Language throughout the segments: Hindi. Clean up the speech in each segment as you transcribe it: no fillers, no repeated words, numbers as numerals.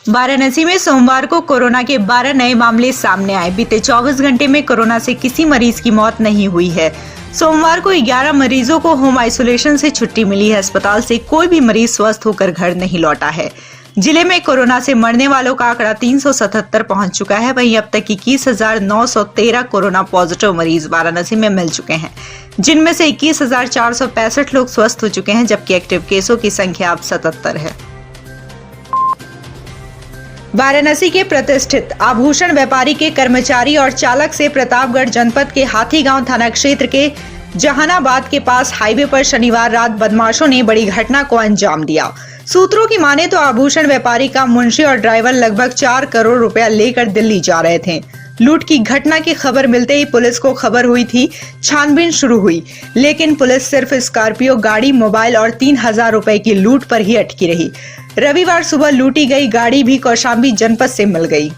वाराणसी में सोमवार को कोरोना के 12 नए मामले सामने आए। बीते 24 घंटे में कोरोना से किसी मरीज की मौत नहीं हुई है। सोमवार को 11 मरीजों को होम आइसोलेशन से छुट्टी मिली है। अस्पताल से कोई भी मरीज स्वस्थ होकर घर नहीं लौटा है। जिले में कोरोना से मरने वालों का आंकड़ा 377 पहुंच चुका है। वहीं अब तक 21,913 कोरोना पॉजिटिव मरीज वाराणसी में मिल चुके हैं, जिनमें से 21,465 लोग स्वस्थ हो चुके हैं, जबकि एक्टिव केसों की संख्या अब 77 है। वाराणसी के प्रतिष्ठित आभूषण व्यापारी के कर्मचारी और चालक से प्रतापगढ़ जनपद के हाथीगांव थाना क्षेत्र के जहानाबाद के पास हाईवे पर शनिवार रात बदमाशों ने बड़ी घटना को अंजाम दिया। सूत्रों की माने तो आभूषण व्यापारी का मुंशी और ड्राइवर लगभग 4 करोड़ रुपया लेकर दिल्ली जा रहे थे। लूट की घटना की खबर मिलते ही पुलिस को खबर हुई थी। छानबीन शुरू हुई, लेकिन पुलिस सिर्फ स्कॉर्पियो गाड़ी, मोबाइल और 3,000 रुपए की लूट पर ही अटकी रही। रविवार सुबह लूटी गई गाड़ी भी कौशाम्बी जनपद से मिल गई।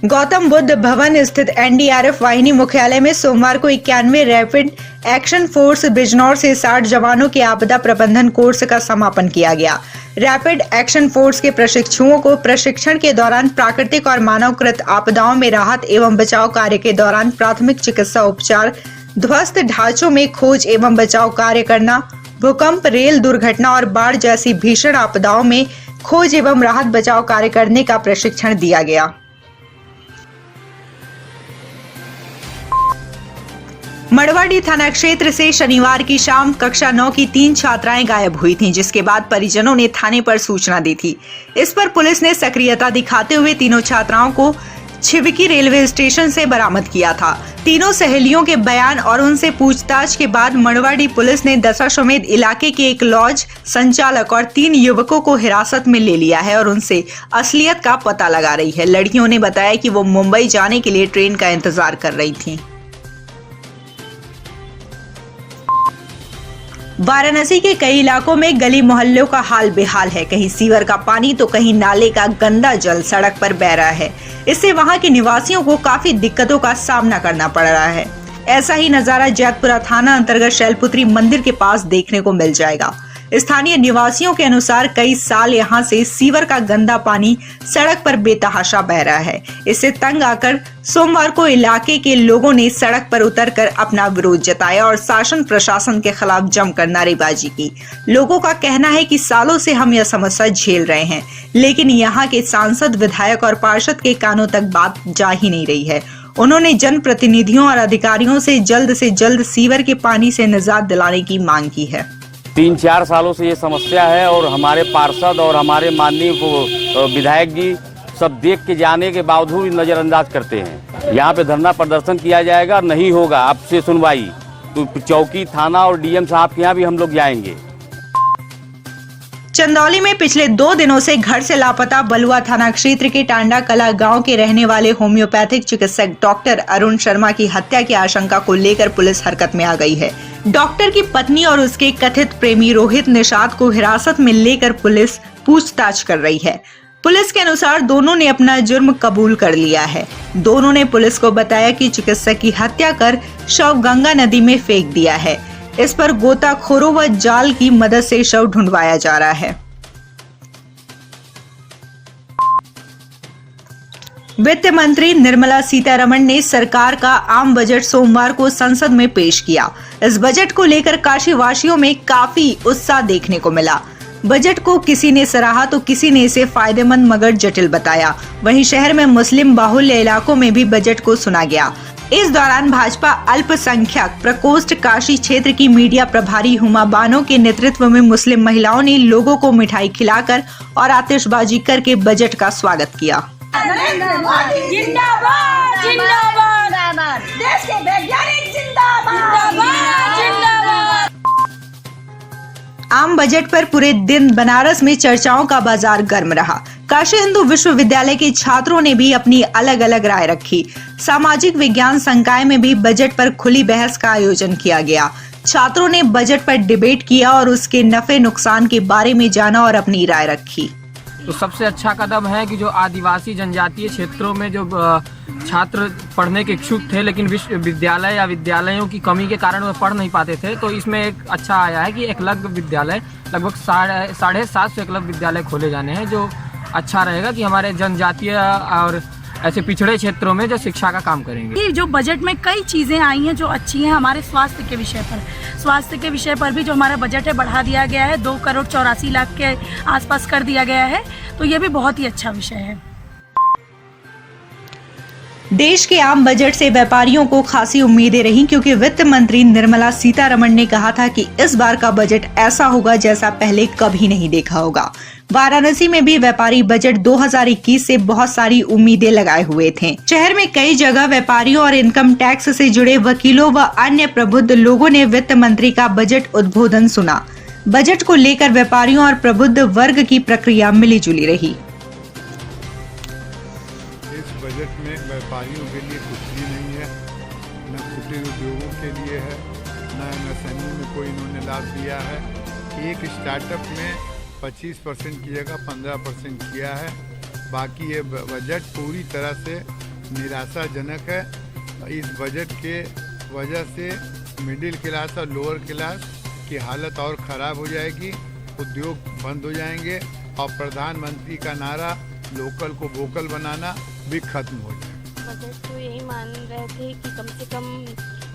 गौतम बुद्ध भवन स्थित एनडीआरएफ वाहिनी मुख्यालय में सोमवार को 91 रैपिड एक्शन फोर्स बिजनौर से 60 जवानों के आपदा प्रबंधन कोर्स का समापन किया गया। रैपिड एक्शन फोर्स के प्रशिक्षुओं को प्रशिक्षण के दौरान प्राकृतिक और मानवकृत आपदाओं में राहत एवं बचाव कार्य के दौरान प्राथमिक चिकित्सा उपचार, ध्वस्त ढांचों में खोज एवं बचाव कार्य करना, भूकंप, रेल दुर्घटना और बाढ़ जैसी भीषण आपदाओं में खोज एवं राहत बचाव कार्य करने का प्रशिक्षण दिया गया। मड़वाड़ी थाना क्षेत्र से शनिवार की शाम कक्षा 9 की 3 छात्राएं गायब हुई थीं, जिसके बाद परिजनों ने थाने पर सूचना दी थी। इस पर पुलिस ने सक्रियता दिखाते हुए तीनों छात्राओं को छिवकी रेलवे स्टेशन से बरामद किया था। तीनों सहेलियों के बयान और उनसे पूछताछ के बाद मड़वाड़ी पुलिस ने दशाश्वमेध इलाके के एक लॉज संचालक और 3 युवकों को हिरासत में ले लिया है और उनसे असलियत का पता लगा रही है। लड़कियों ने बताया कि वो मुंबई जाने के लिए ट्रेन का इंतजार कर रही थीं। वाराणसी के कई इलाकों में गली मोहल्लों का हाल बेहाल है। कहीं सीवर का पानी तो कहीं नाले का गंदा जल सड़क पर बह रहा है। इससे वहां के निवासियों को काफी दिक्कतों का सामना करना पड़ रहा है। ऐसा ही नजारा जैतपुरा थाना अंतर्गत शैलपुत्री मंदिर के पास देखने को मिल जाएगा। स्थानीय निवासियों के अनुसार कई साल यहां से सीवर का गंदा पानी सड़क पर बेतहाशा बह रहा है। इससे तंग आकर सोमवार को इलाके के लोगों ने सड़क पर उतरकर अपना विरोध जताया और शासन प्रशासन के खिलाफ जमकर नारेबाजी की। लोगों का कहना है कि सालों से हम यह समस्या झेल रहे हैं, लेकिन यहाँ के सांसद, विधायक और पार्षद के कानों तक बात जा ही नहीं रही है। उन्होंने जनप्रतिनिधियों और अधिकारियों से जल्द सीवर के पानी से निजात दिलाने की मांग की है। 3-4 सालों से ये समस्या है और हमारे पार्षद और हमारे माननीय विधायक जी सब देख के जाने के बावजूद नजरअंदाज करते हैं। यहाँ पे धरना प्रदर्शन किया जाएगा, नहीं होगा अब से सुनवाई तो चौकी, थाना और डीएम साहब के यहाँ भी हम लोग जाएंगे। चंदौली में पिछले 2 दिनों से घर से लापता बलुआ थाना क्षेत्र के टांडा कला गांव के रहने वाले होम्योपैथिक चिकित्सक डॉक्टर अरुण शर्मा की हत्या की आशंका को लेकर पुलिस हरकत में आ गई है। डॉक्टर की पत्नी और उसके कथित प्रेमी रोहित निषाद को हिरासत में लेकर पुलिस पूछताछ कर रही है। पुलिस के अनुसार दोनों ने अपना जुर्म कबूल कर लिया है। दोनों ने पुलिस को बताया कि चिकित्सक की हत्या कर शव गंगा नदी में फेंक दिया है। इस पर गोताखोरों व जाल की मदद से शव ढूंढवाया जा रहा है। वित्त मंत्री निर्मला सीतारमण ने सरकार का आम बजट सोमवार को संसद में पेश किया। इस बजट को लेकर काशी वासियों में काफी उत्साह देखने को मिला। बजट को किसी ने सराहा तो किसी ने इसे फायदेमंद मगर जटिल बताया। वहीं शहर में मुस्लिम बाहुल्य इलाकों में भी बजट को सुना गया। इस दौरान भाजपा अल्पसंख्यक प्रकोष्ठ काशी क्षेत्र की मीडिया प्रभारी हुमा बानो के नेतृत्व में मुस्लिम महिलाओं ने लोगों को मिठाई खिलाकर और आतिशबाजी करके बजट का स्वागत किया। जिंदाबाद जिंदाबाद, देश के वैज्ञानिक जिंदाबाद जिंदाबाद। आम बजट पर पूरे दिन बनारस में चर्चाओं का बाजार गर्म रहा। काशी हिंदू विश्वविद्यालय के छात्रों ने भी अपनी अलग अलग राय रखी। सामाजिक विज्ञान संकाय में भी बजट पर खुली बहस का आयोजन किया गया। छात्रों ने बजट पर डिबेट किया और उसके नफे नुकसान के बारे में जाना और अपनी राय रखी। तो सबसे अच्छा कदम है कि जो आदिवासी जनजातीय क्षेत्रों में जो छात्र पढ़ने के इच्छुक थे लेकिन विश्वविद्यालय या विद्यालयों की कमी के कारण वो पढ़ नहीं पाते थे, तो इसमें एक अच्छा आया है कि एकलव्य विद्यालय लगभग 750 एकलव्य विद्यालय खोले जाने हैं, जो अच्छा रहेगा कि हमारे जनजातीय और ऐसे पिछड़े क्षेत्रों में जो शिक्षा का काम करेंगे। जो बजट में कई चीज़ें आई हैं जो अच्छी हैं हमारे स्वास्थ्य के विषय पर भी जो हमारा बजट है बढ़ा दिया गया है, 2,84,00,000 के आसपास कर दिया गया है, तो ये भी बहुत ही अच्छा विषय है। देश के आम बजट से व्यापारियों को खासी उम्मीदें रहीं, क्योंकि वित्त मंत्री निर्मला सीतारमण ने कहा था कि इस बार का बजट ऐसा होगा जैसा पहले कभी नहीं देखा होगा। वाराणसी में भी व्यापारी बजट 2021 से बहुत सारी उम्मीदें लगाए हुए थे। शहर में कई जगह व्यापारियों और इनकम टैक्स से जुड़े वकीलों व अन्य प्रबुद्ध लोगों ने वित्त मंत्री का बजट उद्बोधन सुना। बजट को लेकर व्यापारियों और प्रबुद्ध वर्ग की प्रक्रिया मिली जुली रही। इस बजट में व्यापारियों के लिए कुछ भी नहीं है, न कुटीर उद्योगों के लिए है, न MSME में कोई इन्होंने लाभ दिया है। एक स्टार्टअप में 25% की जगह 15% किया है। बाकी ये बजट पूरी तरह से निराशाजनक है। इस बजट के वजह से मिडिल क्लास और लोअर क्लास की हालत और ख़राब हो जाएगी, उद्योग बंद हो जाएंगे और प्रधानमंत्री का नारा लोकल को वोकल बनाना भी खत्म हो जाएगा। बजट तो यही मान रहे थे कि कम से कम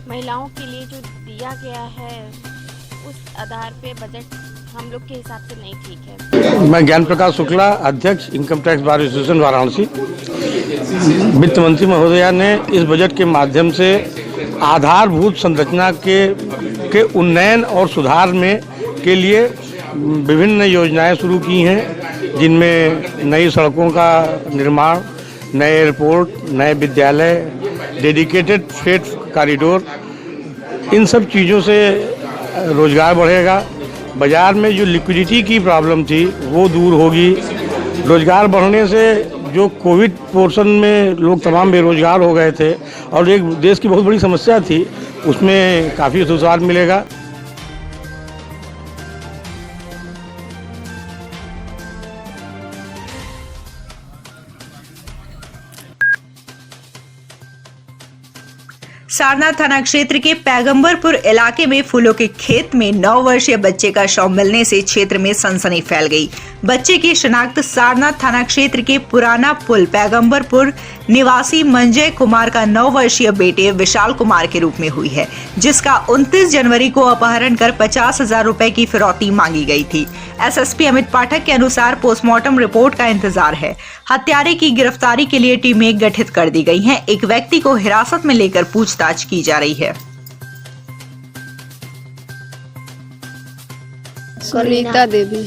महिलाओं के लिए जो दिया गया है उस आधार पे बजट हम लोग के हिसाब से नहीं ठीक है। मैं ज्ञान प्रकाश शुक्ला, अध्यक्ष income tax bar association Varanasi. वित्त मंत्री महोदया ने इस बजट के माध्यम से आधारभूत संरचना के उन्नयन और सुधार में के लिए विभिन्न योजनाएं शुरू की हैं, जिनमें नई सड़कों का निर्माण, नए एयरपोर्ट, नए विद्यालय, डेडिकेटेड फ्रेट कॉरिडोर, इन सब चीज़ों से रोजगार बढ़ेगा। बाज़ार में जो लिक्विडिटी की प्रॉब्लम थी वो दूर होगी। रोजगार बढ़ने से जो कोविड पोर्शन में लोग तमाम बेरोजगार हो गए थे और एक देश की बहुत बड़ी समस्या थी, उसमें काफ़ी सुधार मिलेगा। सारनाथ थाना क्षेत्र के पैगंबरपुर इलाके में फूलों के खेत में 9 वर्षीय बच्चे का शव मिलने से क्षेत्र में सनसनी फैल गई। बच्चे की शिनाख्त सारनाथ थाना क्षेत्र के पुराना पुल पैगंबरपुर निवासी मंजय कुमार का 9 वर्षीय बेटे विशाल कुमार के रूप में हुई है, जिसका 29 जनवरी को अपहरण कर 50,000 रुपए की फिरौती मांगी गई थी। एसएसपी अमित पाठक के अनुसार पोस्टमार्टम रिपोर्ट का इंतजार है। हत्यारे की गिरफ्तारी के लिए टीमें गठित कर दी गई हैं। एक व्यक्ति को हिरासत में लेकर पूछताछ की जा रही है। सुनीता देवी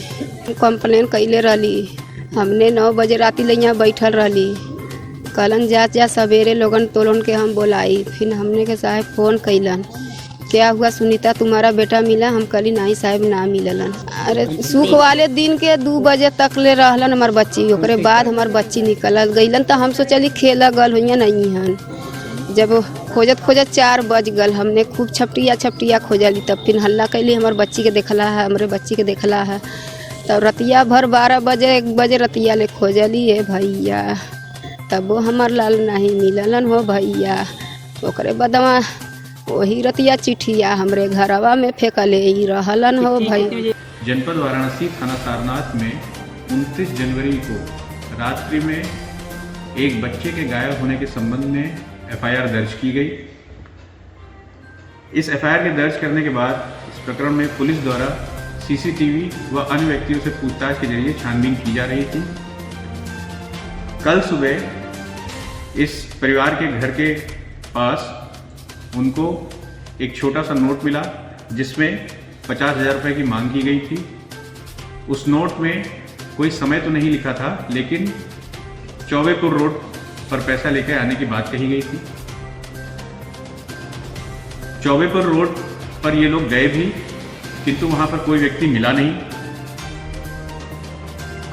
कंप्लेन कैले रही। हमने 9 बजे राती ले यहाँ बैठल रही। कलन जा सवेरे लोगन तोलन के हम बोलाई। फिर हमने के साहब फोन कैलन, क्या हुआ सुनीता, तुम्हारा बेटा मिला? हम कहली नहीं साहब ना मिललन। अरे सुख वाले दिन के 2 बजे तक ले रहलन हमार बच्ची। ओकरे बाद हमार बच्ची निकल गईलन तो हम सोचली खेला गल हुई नहीं हन। जब खोजत 4 बज गल, हमने खूब छपटिया खोजली। तब फिर हल्ला कैली, हमार बच्ची के देखला है, हमारे बच्ची के देखला है। तब रतिया भर 12 बजे 1 बजे रतिया ले खोजली है भैया, तब वो हमार लाल नहीं मिललन हो भैया। ओकरे बदवा वही रतिया चिट्ठिया हमरे घरवा में फेंकले ही रहलन हो भाई। जनपद वाराणसी थाना सारनाथ में 29 जनवरी को रात्रि में एक बच्चे के गायब होने के संबंध में एफआईआर दर्ज की गई। इस एफआईआर के दर्ज करने के बाद इस प्रकरण में पुलिस द्वारा सीसीटीवी व अन्य व्यक्तियों से पूछताछ के जरिए छानबीन की जा रही थी। कल सुबह इस परिवार के घर के पास उनको एक छोटा सा नोट मिला, जिसमें 50,000 रुपये की मांग की गई थी। उस नोट में कोई समय तो नहीं लिखा था, लेकिन चौबेपुर रोड पर पैसा लेकर आने की बात कही गई थी। चौबेपुर रोड पर ये लोग गए भी, किंतु वहां पर कोई व्यक्ति मिला नहीं।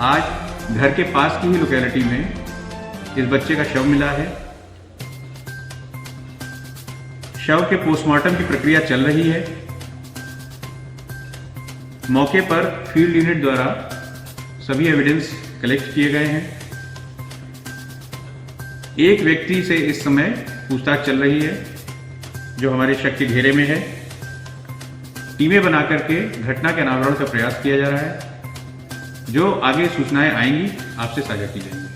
आज घर के पास की ही लोकेलिटी में इस बच्चे का शव मिला है। शव के पोस्टमार्टम की प्रक्रिया चल रही है। मौके पर फील्ड यूनिट द्वारा सभी एविडेंस कलेक्ट किए गए हैं। एक व्यक्ति से इस समय पूछताछ चल रही है जो हमारे शक के घेरे में है। टीमें बना करके घटना के अनावरण का प्रयास किया जा रहा है। जो आगे सूचनाएं आएंगी आपसे साझा की जाएंगी।